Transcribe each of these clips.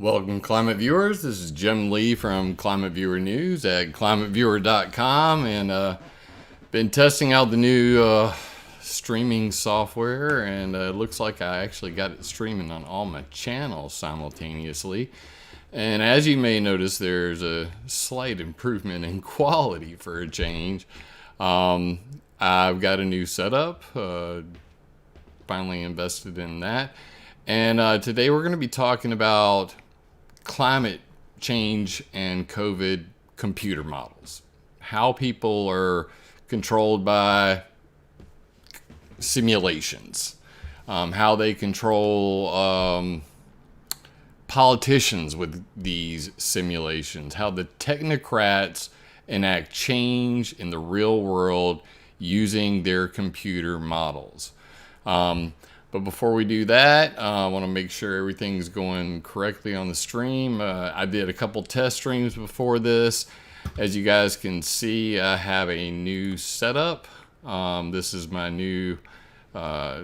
Welcome, Climate Viewers. This is Jim Lee from ClimateViewer News at ClimateViewer.com, and been testing out the new streaming software, and it looks like I actually got it streaming on all my channels simultaneously. And as you may notice, there's a slight improvement in quality for a change. I've got a new setup, finally invested in that. And today we're going to be talking about climate change and COVID computer models. How people are controlled by simulations. How they control politicians with these simulations. How the technocrats enact change in the real world using their computer models. But before we do that, I want to make sure everything's going correctly on the stream. I did a couple test streams before this. As you guys can see, I have a new setup. This is my new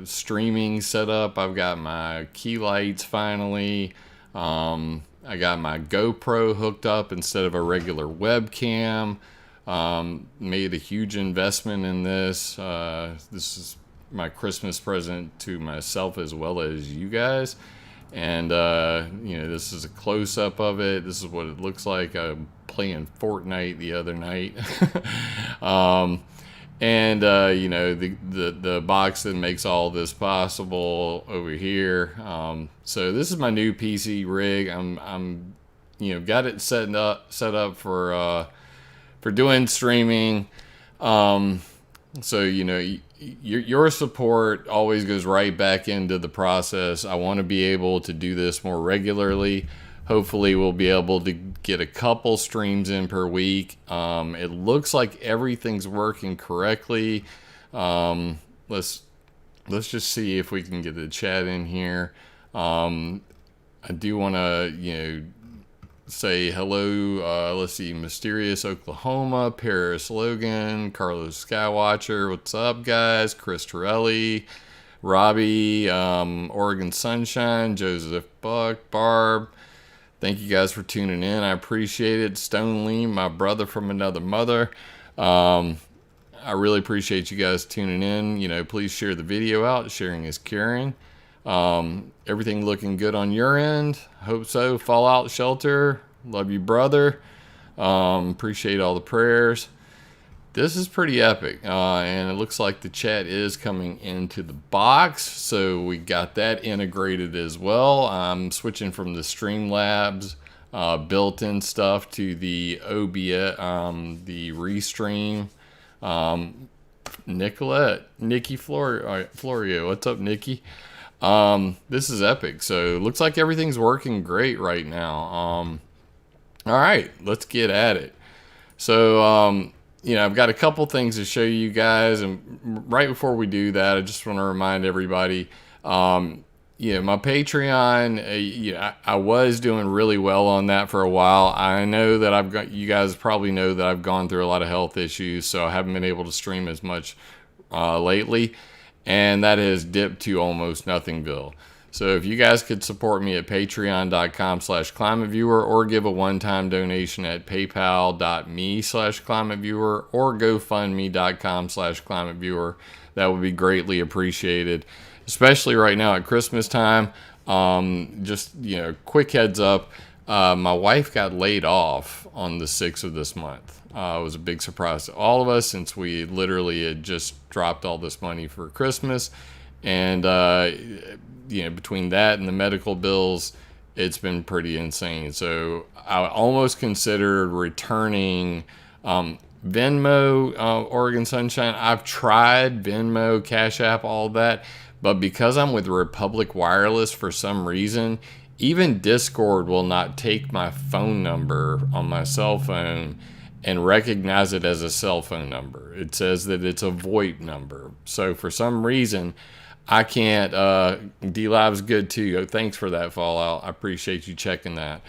streaming setup. I've got my key lights finally. I got my GoPro hooked up instead of a regular webcam. Made a huge investment in this. This is my Christmas present to myself as well as you guys. And this is a close-up of it. This is what it looks like. I'm playing Fortnite the other night. The box that makes all this possible over here. So this is my new PC rig. I'm got it set up for doing streaming. So your support always goes right back into the process. I want to be able to do this more regularly. Hopefully we'll be able to get a couple streams in per week. It looks like everything's working correctly. Let's just see if we can get the chat in here. I do want to say hello. Let's see, Mysterious Oklahoma, Paris Logan, Carlos Skywatcher, what's up guys? Chris Torelli, Robbie, Oregon Sunshine, Joseph Buck, Barb. Thank you guys for tuning in. I appreciate it. Stone Lee, my brother from another mother. I really appreciate you guys tuning in. Please share the video out. Sharing is caring. Everything looking good on your end? Hope so. Fallout Shelter, love you, brother. Appreciate all the prayers. This is pretty epic, and it looks like the chat is coming into the box, so we got that integrated as well. I'm switching from the Streamlabs built-in stuff to the OBS, the Restream. Nikki Florio, what's up, Nikki? This is epic. So it looks like everything's working great right now. All right, let's get at it. So, I've got a couple things to show you guys. And right before we do that, I just want to remind everybody, my Patreon, I was doing really well on that for a while. I know that you guys probably know that I've gone through a lot of health issues, so I haven't been able to stream as much, lately. And that has dipped to almost nothingville. So if you guys could support me at patreon.com/climateviewer, or give a one-time donation at paypal.me/climateviewer, or gofundme.com/climateviewer, that would be greatly appreciated, especially right now at Christmas time. Quick heads up, my wife got laid off on the 6th of this month. It was a big surprise to all of us, since we literally had just dropped all this money for Christmas. And, between that and the medical bills, it's been pretty insane. So I almost considered returning Venmo, Oregon Sunshine. I've tried Venmo, Cash App, all that. But because I'm with Republic Wireless for some reason, even Discord will not take my phone number on my cell phone and recognize it as a cell phone number. It says that it's a VoIP number. So for some reason, I can't. D-Live's good too. Thanks for that, Fallout. I appreciate you checking that.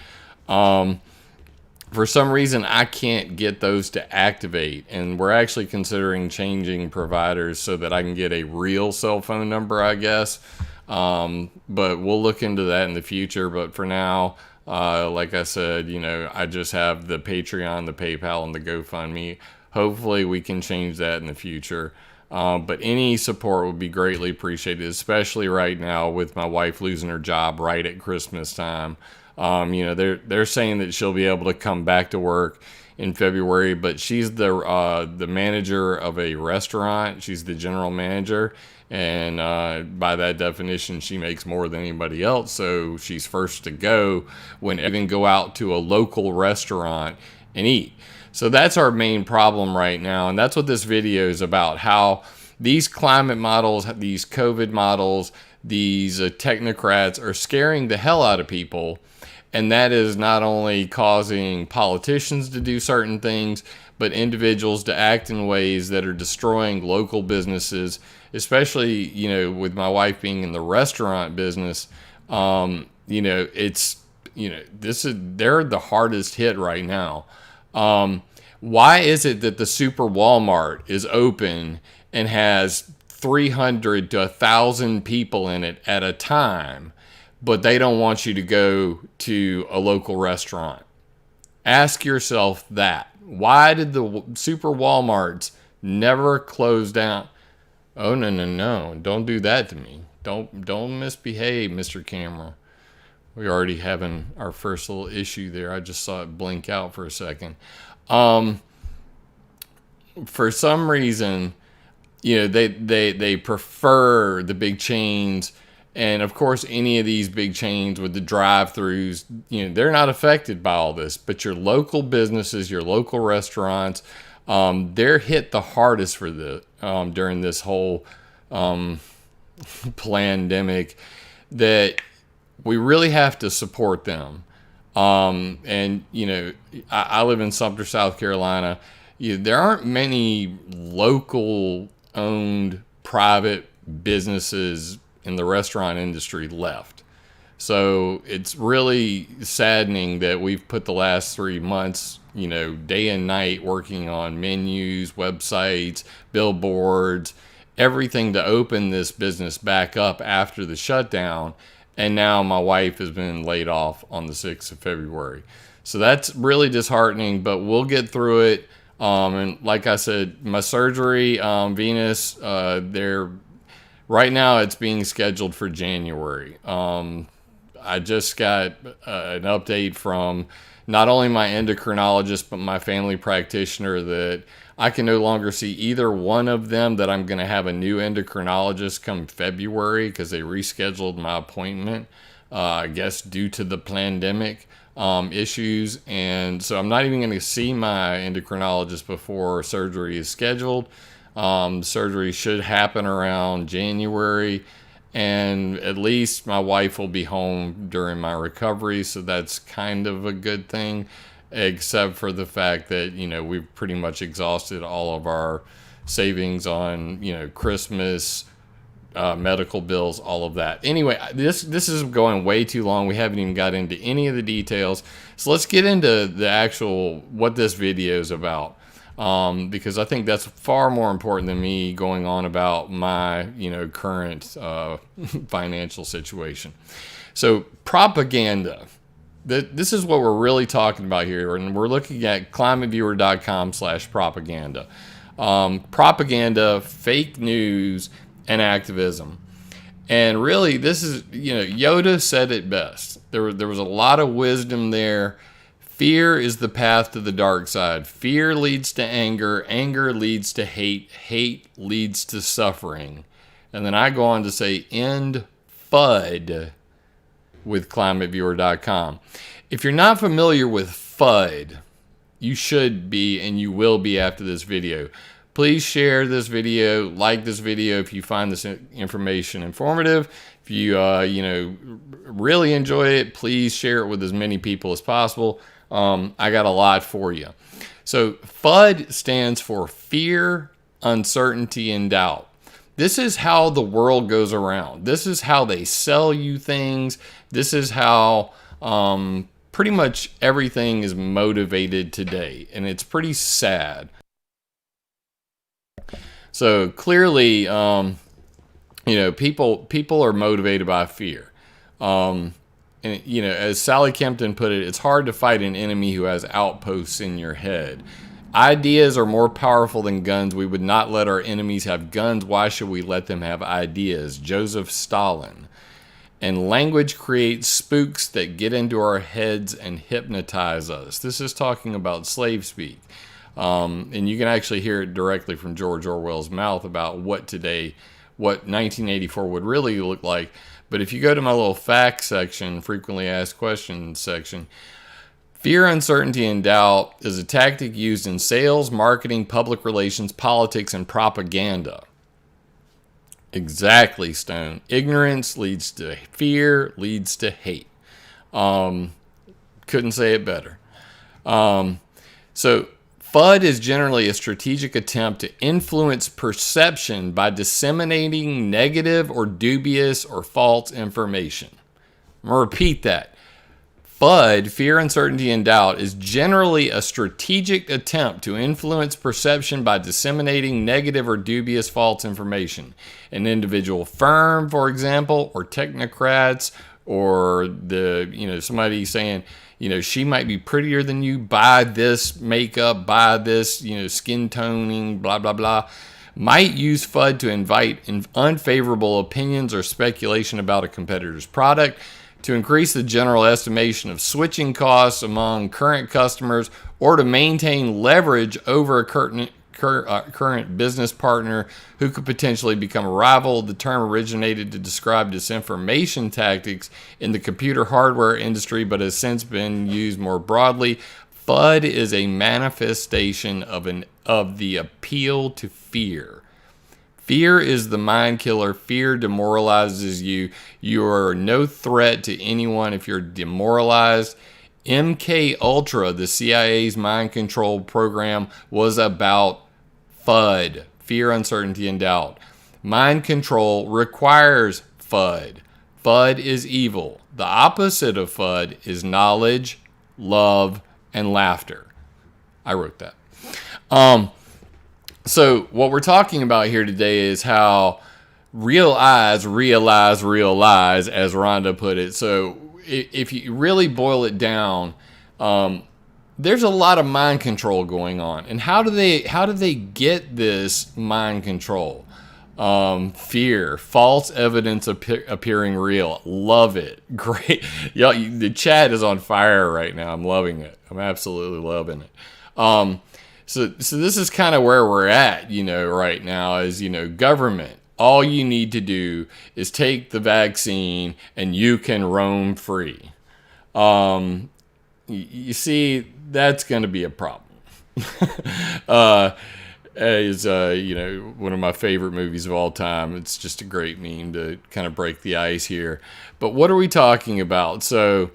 For some reason, I can't get those to activate, and we're actually considering changing providers so that I can get a real cell phone number, I guess. But we'll look into that in the future. But for now, Like I said, I just have the Patreon, the PayPal, and the GoFundMe. Hopefully we can change that in the future. But any support would be greatly appreciated, especially right now with my wife losing her job right at Christmas time. They're saying that she'll be able to come back to work in February, but she's the manager of a restaurant. She's the general manager, and by that definition, she makes more than anybody else. So she's first to go when even go out to a local restaurant and eat. So that's our main problem right now, and that's what this video is about, how these climate models, these COVID models, these technocrats are scaring the hell out of people. And that is not only causing politicians to do certain things, but individuals to act in ways that are destroying local businesses, especially, with my wife being in the restaurant business. They're the hardest hit right now. Why is it that the Super Walmart is open and has 300 to 1,000 people in it at a time, but they don't want you to go to a local restaurant? Ask yourself that. Why did the Super Walmarts never close down? Oh, no. Don't do that to me. Don't misbehave, Mr. Camera. We're already having our first little issue there. I just saw it blink out for a second. For some reason, they prefer the big chains. And of course, any of these big chains with the drive-throughs, they're not affected by all this. But your local businesses, your local restaurants, they're hit the hardest for during this whole pandemic. That we really have to support them. I live in Sumter, South Carolina. There aren't many local-owned private businesses in the restaurant industry left. So it's really saddening that we've put the last 3 months, day and night working on menus, websites, billboards, everything to open this business back up after the shutdown. And now my wife has been laid off on the 6th of February. So that's really disheartening, but we'll get through it. And like I said, my surgery, Venus, right now it's being scheduled for January. I just got an update from not only my endocrinologist, but my family practitioner that I can no longer see either one of them, that I'm going to have a new endocrinologist come February because they rescheduled my appointment, I guess due to the pandemic issues. And so I'm not even going to see my endocrinologist before surgery is scheduled. Surgery should happen around January, and at least my wife will be home during my recovery, so that's kind of a good thing, except for the fact that, we've pretty much exhausted all of our savings on, Christmas, medical bills, all of that. Anyway, this is going way too long. We haven't even got into any of the details. So let's get into the actual, what this video is about. Because I think that's far more important than me going on about my, current financial situation. So propaganda. This is what we're really talking about here, and we're looking at climateviewer.com/propaganda. Propaganda, fake news, and activism. And really, this is, Yoda said it best. There was a lot of wisdom there. Fear is the path to the dark side. Fear leads to anger. Anger leads to hate. Hate leads to suffering. And then I go on to say, end FUD with climateviewer.com. If you're not familiar with FUD, you should be, and you will be after this video. Please share this video, like this video if you find this information informative. If you, really enjoy it, please share it with as many people as possible. I got a lot for you. So FUD stands for fear, uncertainty, and doubt. This is how the world goes around. This is how they sell you things. This is how pretty much everything is motivated today. And it's pretty sad. So clearly, people are motivated by fear. and as Sally Kempton put it, it's hard to fight an enemy who has outposts in your head. Ideas are more powerful than guns. We would not let our enemies have guns. Why should we let them have ideas? Joseph Stalin. And language creates spooks that get into our heads and hypnotize us. This is talking about slave speak. And you can actually hear it directly from George Orwell's mouth about what 1984 would really look like. But if you go to my little facts section, frequently asked questions section, fear, uncertainty, and doubt is a tactic used in sales, marketing, public relations, politics, and propaganda. Exactly, Stone. Ignorance leads to fear, leads to hate. Couldn't say it better. So FUD is generally a strategic attempt to influence perception by disseminating negative or dubious or false information. I'm going to repeat that. FUD, fear, uncertainty, and doubt, is generally a strategic attempt to influence perception by disseminating negative or dubious false information. An individual firm, for example, or technocrats, or somebody saying, she might be prettier than you, buy this makeup, buy this, skin toning, blah, blah, blah, might use FUD to invite unfavorable opinions or speculation about a competitor's product, to increase the general estimation of switching costs among current customers, or to maintain leverage over a current business partner who could potentially become a rival. The term originated to describe disinformation tactics in the computer hardware industry, but has since been used more broadly. FUD is a manifestation of the appeal to fear. Fear is the mind killer. Fear demoralizes you. You are no threat to anyone if you're demoralized. MK Ultra, the CIA's mind control program, was about FUD, fear, uncertainty, and doubt. Mind control requires FUD. FUD is evil. The opposite of FUD is knowledge, love, and laughter. I wrote that. So what we're talking about here today is how real eyes realize real lies, as Rhonda put it. So if you really boil it down, there's a lot of mind control going on. And how do they get this mind control? Fear, false evidence appearing real. Love it. Great. The chat is on fire right now. I'm loving it. I'm absolutely loving it. So this is kind of where we're at, right now is, government. All you need to do is take the vaccine and you can roam free. You see, that's going to be a problem. Is one of my favorite movies of all time. It's just a great meme to kind of break the ice here. But what are we talking about? So,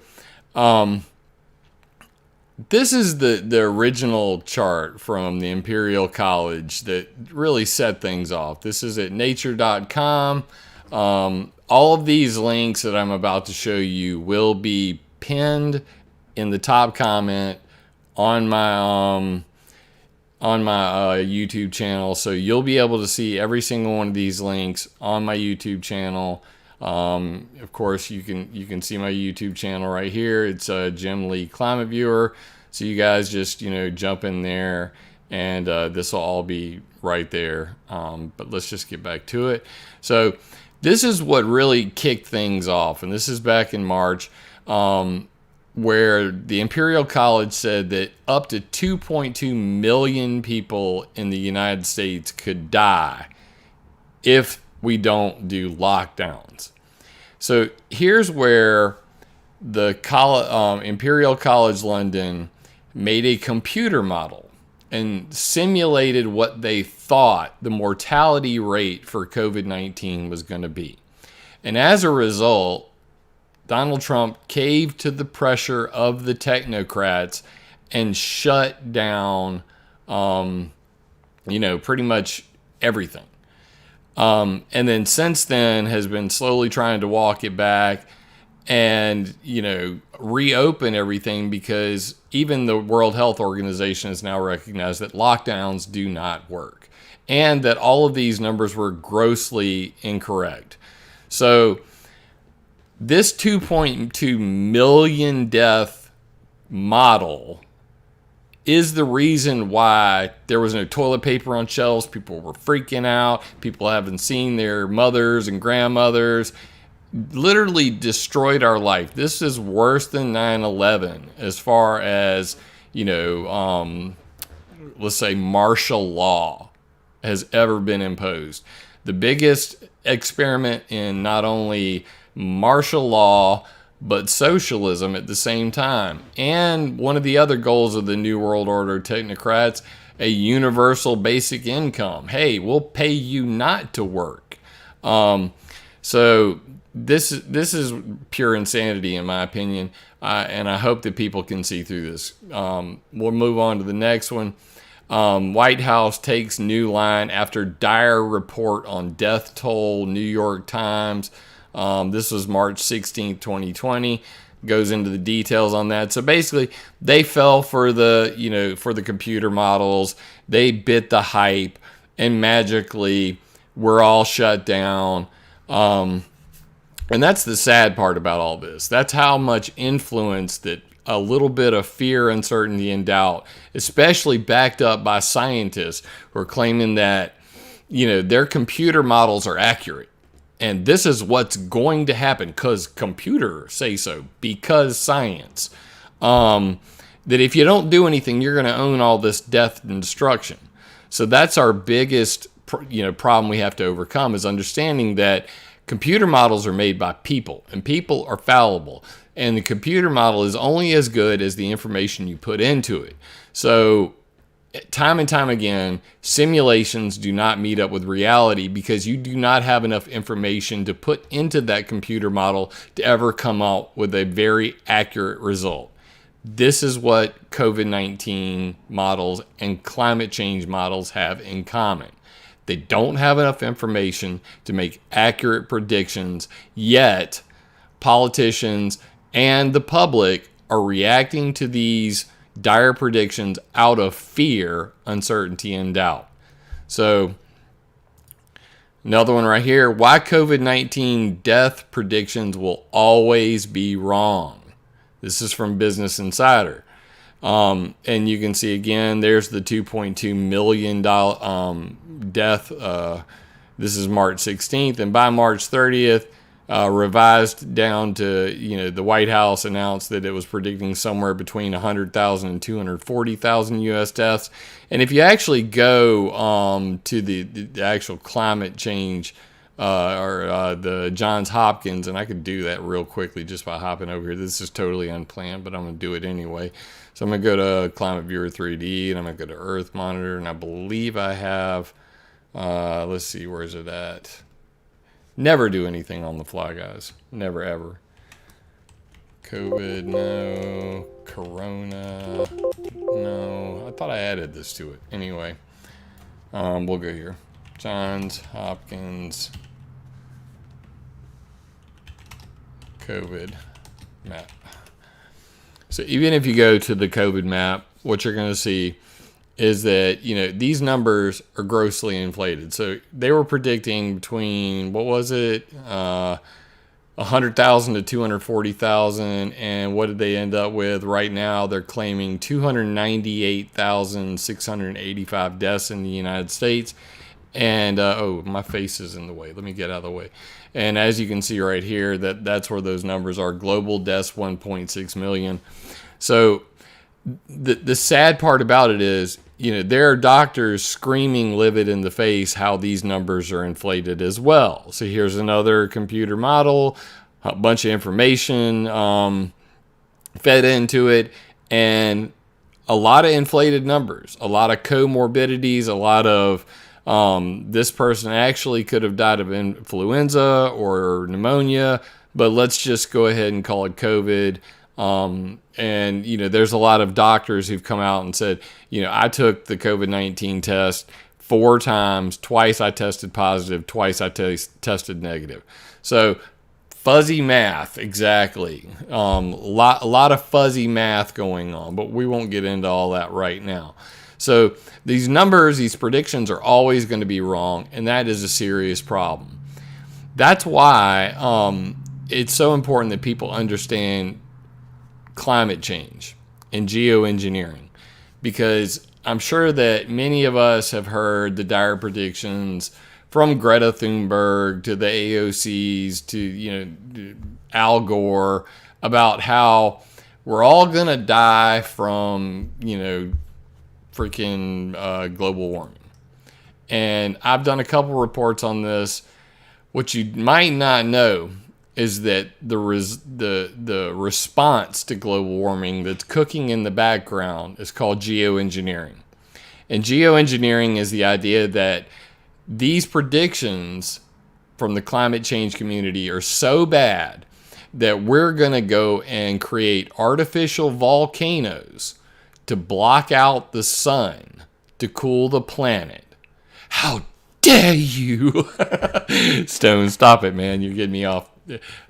this is the original chart from the Imperial College that really set things off. This is at nature.com. All of these links that I'm about to show you will be pinned in the top comment on my YouTube channel. So you'll be able to see every single one of these links on my YouTube channel. Of course, you can see my YouTube channel right here. It's Jim Lee ClimateViewer. So you guys just jump in there, and this will all be right there. But let's just get back to it. So this is what really kicked things off, and this is back in March, where the Imperial College said that up to 2.2 million people in the United States could die if we don't do lockdowns. So here's where the Imperial College London made a computer model and simulated what they thought the mortality rate for COVID-19 was going to be. And as a result, Donald Trump caved to the pressure of the technocrats and shut down, pretty much everything. And then since then has been slowly trying to walk it back and, reopen everything, because even the World Health Organization has now recognized that lockdowns do not work and that all of these numbers were grossly incorrect. So This 2.2 million death model is the reason why there was no toilet paper on shelves. People were freaking out. People haven't seen their mothers and grandmothers. Literally destroyed our life. This is worse than 9/11 as far as, let's say martial law has ever been imposed. The biggest experiment in not only martial law, but socialism at the same time. And one of the other goals of the New World Order technocrats, a universal basic income. Hey, we'll pay you not to work. So this is pure insanity in my opinion, and I hope that people can see through this. We'll move on to the next one. White House takes new line after dire report on death toll. New York Times. This was March 16th, 2020. Goes into the details on that. So basically, they fell for the computer models. They bit the hype, and magically, we're all shut down. And that's the sad part about all this. That's how much influence that a little bit of fear, uncertainty, and doubt, especially backed up by scientists who are claiming that, their computer models are accurate. And this is what's going to happen because computers say so, because science. That if you don't do anything, you're going to own all this death and destruction. So that's our biggest problem we have to overcome, is understanding that computer models are made by people, and people are fallible. And the computer model is only as good as the information you put into it. So time and time again, simulations do not meet up with reality because you do not have enough information to put into that computer model to ever come out with a very accurate result. This is what COVID-19 models and climate change models have in common. They don't have enough information to make accurate predictions, yet politicians and the public are reacting to these dire predictions out of fear, uncertainty, and doubt. So, another one right here. Why COVID-19 death predictions will always be wrong. This is from Business Insider. And you can see again, there's the $2.2 million death. This is March 16th. And by March 30th, revised down to, the White House announced that it was predicting somewhere between 100,000 and 240,000 U.S. deaths. And if you actually go to the actual climate change or the Johns Hopkins, and I could do that real quickly just by hopping over here. This is totally unplanned, but I'm going to do it anyway. So I'm going to go to ClimateViewer 3D, and I'm going to go to Earth Monitor, and I believe I have, let's see, where is it at? Never do anything on the fly, guys. Never, ever. COVID, no. Corona, no. I thought I added this to it. Anyway, we'll go here. Johns Hopkins COVID map. So even if you go to the COVID map, what you're going to see is that, these numbers are grossly inflated. So they were predicting between, 100,000 to 240,000. And what did they end up with? Right now, they're claiming 298,685 deaths in the United States. And, my face is in the way. Let me get out of the way. And as you can see right here, that's where those numbers are. Global deaths, 1.6 million. So the sad part about it is, there are doctors screaming livid in the face how these numbers are inflated as well. So here's another computer model, a bunch of information fed into it, and a lot of inflated numbers, a lot of comorbidities, a lot of this person actually could have died of influenza or pneumonia, but let's just go ahead and call it COVID. And, there's a lot of doctors who've come out and said, I took the COVID-19 test 4 times. Twice I tested positive. Twice I tested negative. So fuzzy math, exactly. A lot of fuzzy math going on, but we won't get into all that right now. So these numbers, these predictions are always going to be wrong, and that is a serious problem. That's why it's so important that people understand climate change and geoengineering, because I'm sure that many of us have heard the dire predictions from Greta Thunberg to the AOCs to, Al Gore about how we're all going to die from, freaking global warming. And I've done a couple reports on this. What you might not know is that the response to global warming that's cooking in the background is called geoengineering. And geoengineering is the idea that these predictions from the climate change community are so bad that we're going to go and create artificial volcanoes to block out the sun to cool the planet. How dare you? Stone, stop it, man. You're getting me off.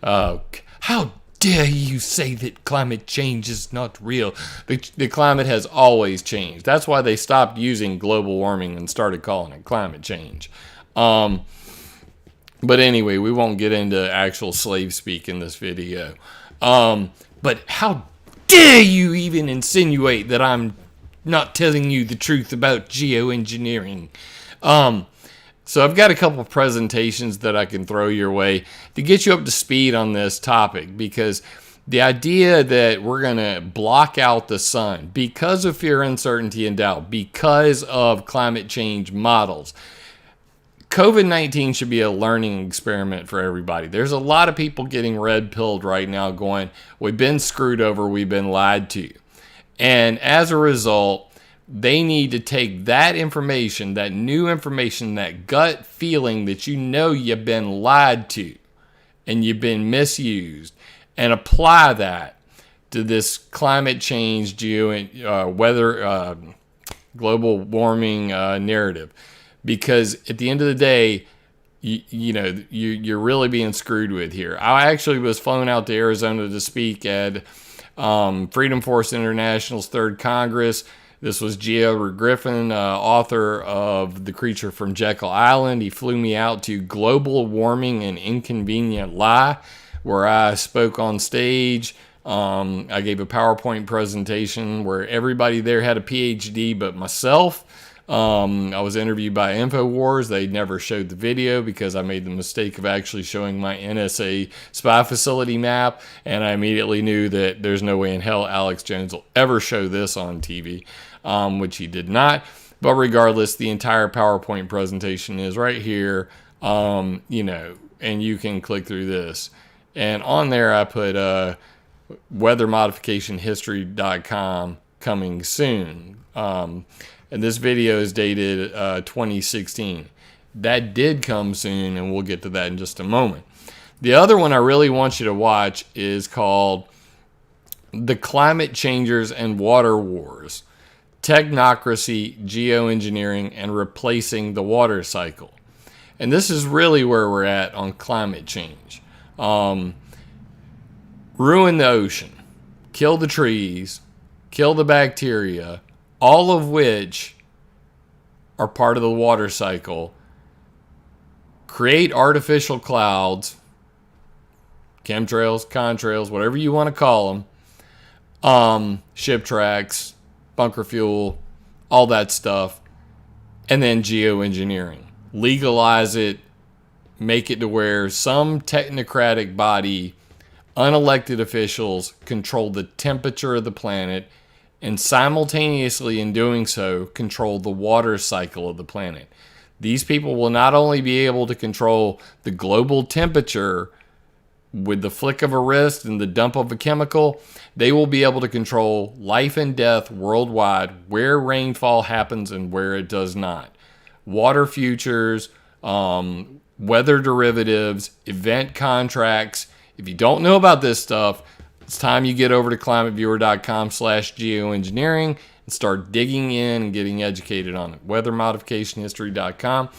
How dare you say that climate change is not real? The climate has always changed. That's why they stopped using global warming and started calling it climate change. But anyway, we won't get into actual slave speak in this video. But how dare you even insinuate that I'm not telling you the truth about geoengineering? So I've got a couple presentations that I can throw your way to get you up to speed on this topic, because the idea that we're going to block out the sun because of fear, uncertainty, and doubt, because of climate change models, COVID-19 should be a learning experiment for everybody. There's a lot of people getting red-pilled right now going, we've been screwed over, we've been lied to. And as a result, they need to take that information, that new information, that gut feeling that you've been lied to and you've been misused, and apply that to this climate change, weather, global warming narrative. Because at the end of the day, you're really being screwed with here. I actually was flown out to Arizona to speak at Freedom Force International's 3rd Congress. This was Geo Griffin, author of The Creature from Jekyll Island. He flew me out to Global Warming and Inconvenient Lie, where I spoke on stage. I gave a PowerPoint presentation where everybody there had a PhD but myself. I was interviewed by InfoWars. They never showed the video because I made the mistake of actually showing my NSA spy facility map, and I immediately knew that there's no way in hell Alex Jones will ever show this on TV, which he did not. But regardless, the entire PowerPoint presentation is right here, and you can click through this. And on there I put weathermodificationhistory.com coming soon. And this video is dated 2016. That did come soon, and we'll get to that in just a moment. The other one I really want you to watch is called The Climate Changers and Water Wars: Technocracy, Geoengineering, and Replacing the Water Cycle. And this is really where we're at on climate change. Ruin the ocean, kill the trees, kill the bacteria, all of which are part of the water cycle. Create artificial clouds, chemtrails, contrails, whatever you want to call them, ship tracks, bunker fuel, all that stuff, and then geoengineering. Legalize it, make it to where some technocratic body, unelected officials, control the temperature of the planet, and simultaneously in doing so control the water cycle of the planet. These people will not only be able to control the global temperature with the flick of a wrist and the dump of a chemical, they will be able to control life and death worldwide, where rainfall happens and where it does not. Water futures, weather derivatives, event contracts. If you don't know about this stuff, it's time you get over to climateviewer.com/geoengineering and start digging in and getting educated on it. Weathermodificationhistory.com.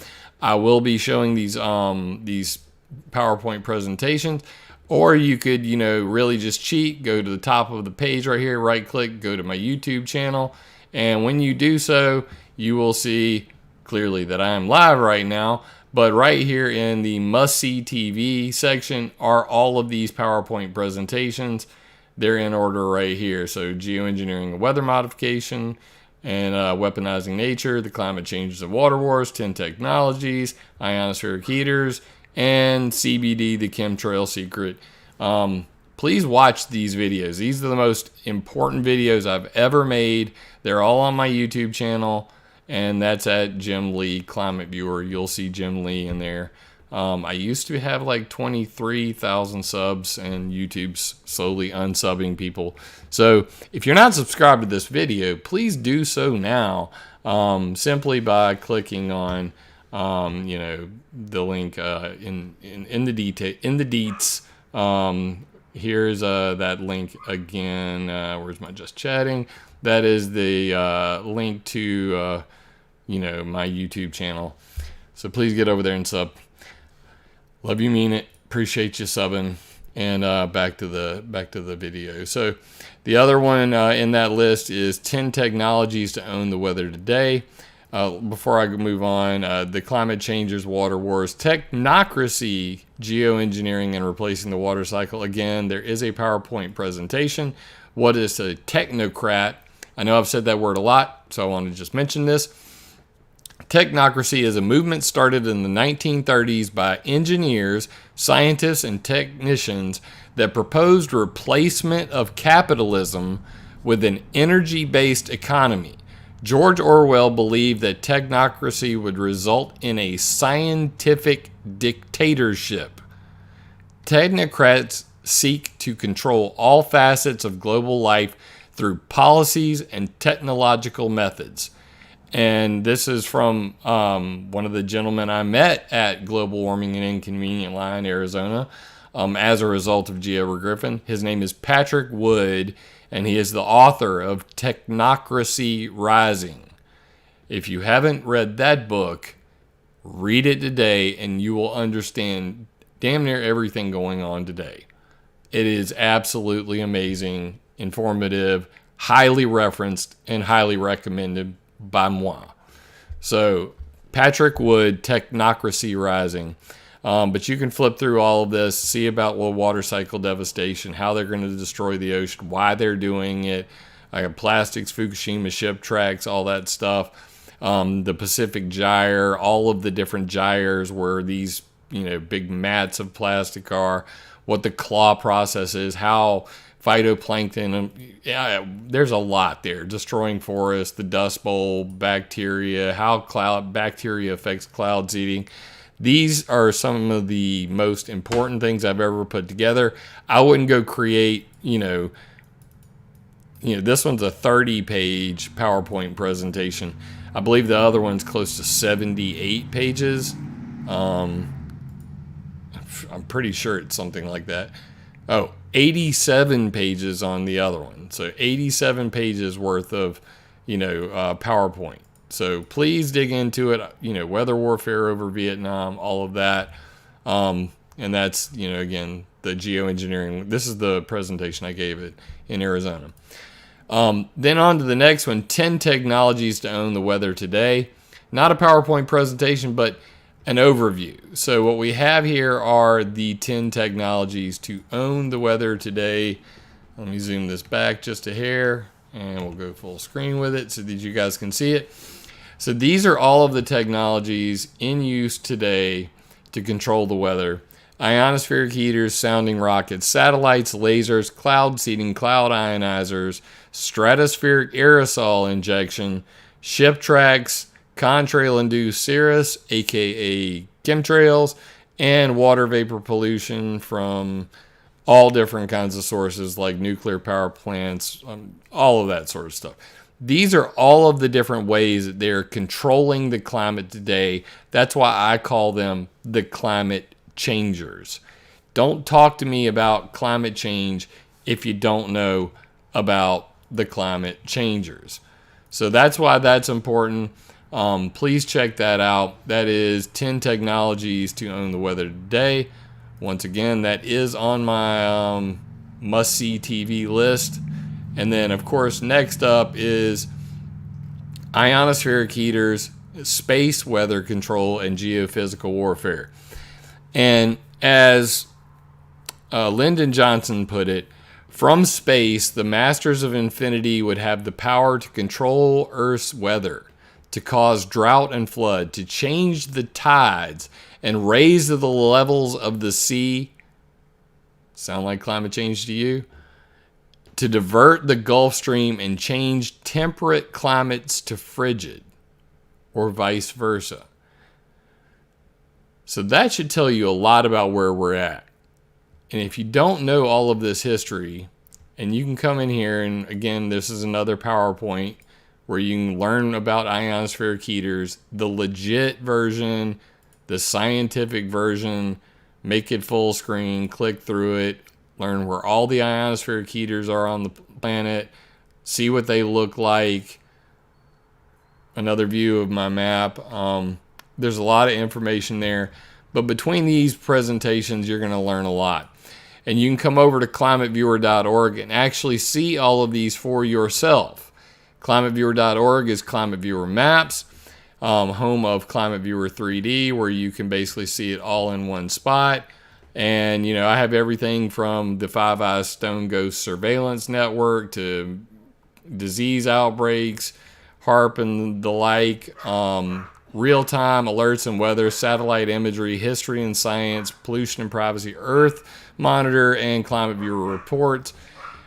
I will be showing these PowerPoint presentations, or you could, really just cheat, go to the top of the page right here, right click, go to my YouTube channel, and when you do so, you will see clearly that I am live right now. But right here in the must-see TV section are all of these PowerPoint presentations. They're in order right here. So geoengineering and weather modification, and weaponizing nature, the climate changes of water wars, 10 technologies, ionospheric heaters, and CBD, the chemtrail secret. Please watch these videos. These are the most important videos I've ever made. They're all on my YouTube channel, and that's at Jim Lee Climate Viewer. You'll see Jim Lee in there. I used to have like 23,000 subs, and YouTube's slowly unsubbing people. So if you're not subscribed to this video, please do so now, simply by clicking on the link in the deets. Here's that link again. Where's my just chatting? That is the link to my YouTube channel. So please get over there and sub. Love you, mean it. Appreciate you subbing. And back to the video. So the other one in that list is 10 technologies to own the weather today. Before I move on, the climate changers, water wars, technocracy, geoengineering, and replacing the water cycle. Again, there is a PowerPoint presentation. What is a technocrat? I know I've said that word a lot, so I want to just mention this. Technocracy is a movement started in the 1930s by engineers, scientists, and technicians that proposed replacement of capitalism with an energy-based economy. George Orwell believed that technocracy would result in a scientific dictatorship. Technocrats seek to control all facets of global life through policies and technological methods. And this is from one of the gentlemen I met at Global Warming and Inconvenient Line, Arizona, as a result of G. Edward Griffin. His name is Patrick Wood, and he is the author of Technocracy Rising. If you haven't read that book, read it today, and you will understand damn near everything going on today. It is absolutely amazing, informative, highly referenced, and highly recommended by moi. So Patrick Wood, Technocracy Rising. But you can flip through all of this, see about water cycle devastation, how they're going to destroy the ocean, why they're doing it. I got plastics, Fukushima ship tracks, all that stuff. The Pacific Gyre, all of the different gyres where these big mats of plastic are, what the claw process is, how phytoplankton, there's a lot there. Destroying forests, the Dust Bowl, bacteria, how bacteria affects cloud seeding. These are some of the most important things I've ever put together. I wouldn't go create, this one's a 30-page PowerPoint presentation. I believe the other one's close to 78 pages. I'm pretty sure it's something like that. 87 pages on the other one. So 87 pages worth of, PowerPoint. So please dig into it. Weather warfare over Vietnam, all of that. And that's, again, the geoengineering. This is the presentation I gave it in Arizona. Then on to the next one, 10 technologies to own the weather today. Not a PowerPoint presentation, but an overview. So what we have here are the 10 technologies to own the weather today. Let me zoom this back just a hair, and we'll go full screen with it so that you guys can see it. So these are all of the technologies in use today to control the weather. Ionospheric heaters, sounding rockets, satellites, lasers, cloud seeding, cloud ionizers, stratospheric aerosol injection, ship tracks, contrail-induced cirrus, aka chemtrails, and water vapor pollution from all different kinds of sources like nuclear power plants, all of that sort of stuff. These are all of the different ways that they're controlling the climate today. That's why I call them the climate changers. Don't talk to me about climate change if you don't know about the climate changers. So that's why that's important. Please check that out. That is 10 technologies to own the weather today. Once again, that is on my must-see TV list. And then, of course, next up is ionospheric heaters space weather control, and geophysical warfare. And as Lyndon Johnson put it, from space, the Masters of Infinity would have the power to control Earth's weather, to cause drought and flood, to change the tides, and raise the levels of the sea. Sound like climate change to you? To divert the Gulf Stream and change temperate climates to frigid, or vice versa. So that should tell you a lot about where we're at. And if you don't know all of this history, and you can come in here, and again, this is another PowerPoint where you can learn about ionospheric heaters, the legit version, the scientific version, make it full screen, click through it, learn where all the ionospheric heaters are on the planet, see what they look like. Another view of my map. There's a lot of information there, but between these presentations, you're going to learn a lot. And you can come over to ClimateViewer.org and actually see all of these for yourself. ClimateViewer.org is ClimateViewer Maps, home of ClimateViewer 3D, where you can basically see it all in one spot. And, I have everything from the Five Eyes Stone Ghost Surveillance Network to disease outbreaks, HAARP and the like, real-time alerts and weather, satellite imagery, history and science, pollution and privacy, Earth Monitor, and ClimateViewer reports.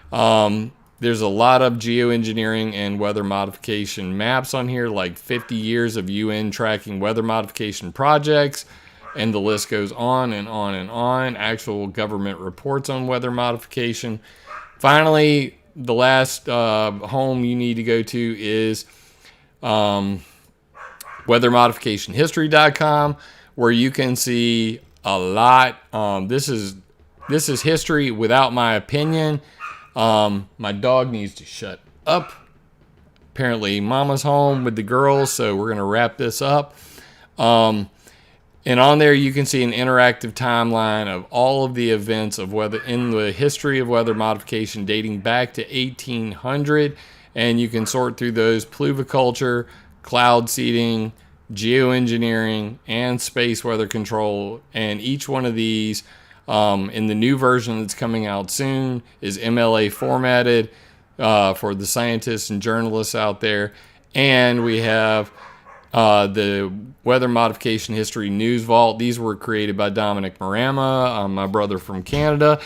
There's a lot of geoengineering and weather modification maps on here, like 50 years of UN tracking weather modification projects, and the list goes on and on and on. Actual government reports on weather modification. Finally, the last home you need to go to is weathermodificationhistory.com, where you can see a lot. This is history without my opinion. My dog needs to shut up. Apparently, Mama's home with the girls, so we're going to wrap this up. And on there, you can see an interactive timeline of all of the events of weather in the history of weather modification dating back to 1800. And you can sort through those: pluviculture, cloud seeding, geoengineering, and space weather control. And each one of these, in the new version that's coming out soon, is MLA formatted for the scientists and journalists out there. And we have the Weather Modification History News Vault. These were created by Dominic Marama, my brother from Canada.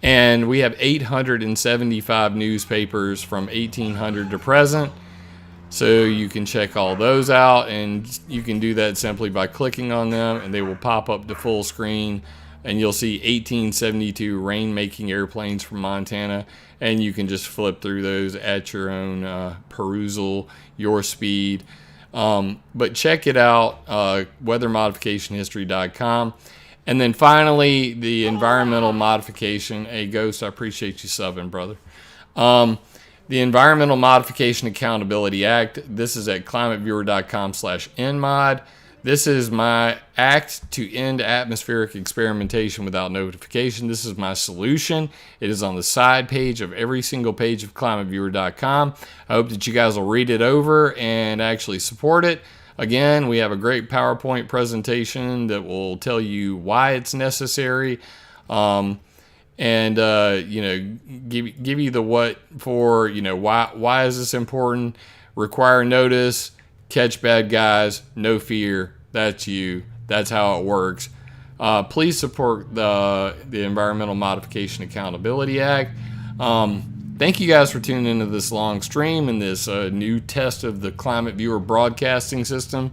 And we have 875 newspapers from 1800 to present. So you can check all those out, and you can do that simply by clicking on them, and they will pop up to full screen. And you'll see 1872 rain-making airplanes from Montana, and you can just flip through those at your own perusal, your speed. But check it out, weathermodificationhistory.com. And then finally, the environmental modification. Hey, Ghost, I appreciate you subbing, brother. The Environmental Modification Accountability Act. This is at climateviewer.com/nmod. This is my act to end atmospheric experimentation without notification. This is my solution. It is on the side page of every single page of climateviewer.com. I hope that you guys will read it over and actually support it. Again, we have a great PowerPoint presentation that will tell you why it's necessary, and give you the what for, why is this important? Require notice, catch bad guys, no fear. That's you. That's how it works. Please support the Environmental Modification Accountability Act. Thank you guys for tuning into this long stream and this new test of the ClimateViewer broadcasting system.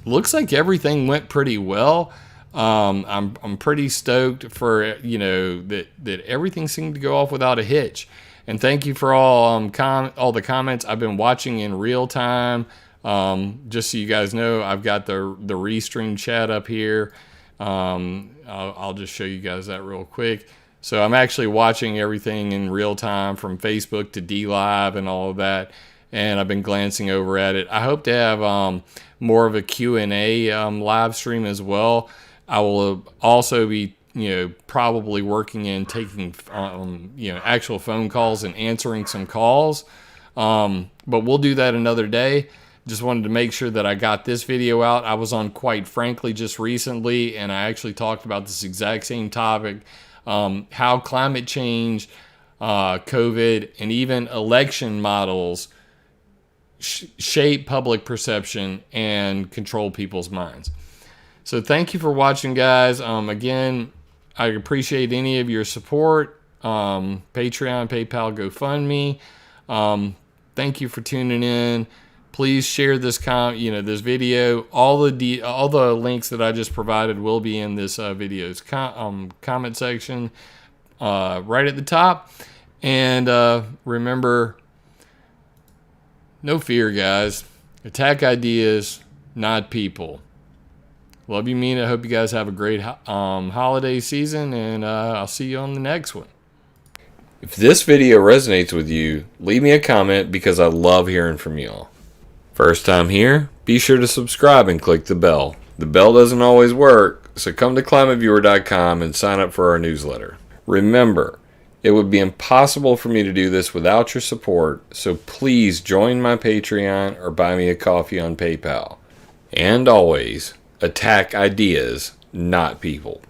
Looks like everything went pretty well. I'm pretty stoked for that everything seemed to go off without a hitch. And thank you for all the comments. I've been watching in real time. Just so you guys know, I've got the restream chat up here. I'll just show you guys that real quick. So I'm actually watching everything in real time from Facebook to DLive and all of that, and I've been glancing over at it. I hope to have more of a Q&A live stream as well. I will also be probably working in taking actual phone calls and answering some calls, but we'll do that another day. just wanted to make sure that I got this video out. I was on Quite Frankly just recently, and I actually talked about this exact same topic, how climate change, COVID, and even election models shape public perception and control people's minds. So thank you for watching, guys. Again, I appreciate any of your support. Patreon, PayPal, GoFundMe. Thank you for tuning in. Please share this this video. All the links that I just provided will be in this video's comment section right at the top. And remember, no fear, guys. Attack ideas, not people. Love you, mean. I hope you guys have a great holiday season, and I'll see you on the next one. If this video resonates with you, leave me a comment because I love hearing from y'all. First time here, be sure to subscribe and click the bell. The bell doesn't always work, so come to ClimateViewer.com and sign up for our newsletter. Remember, it would be impossible for me to do this without your support, so please join my Patreon or buy me a coffee on PayPal. And always, attack ideas, not people.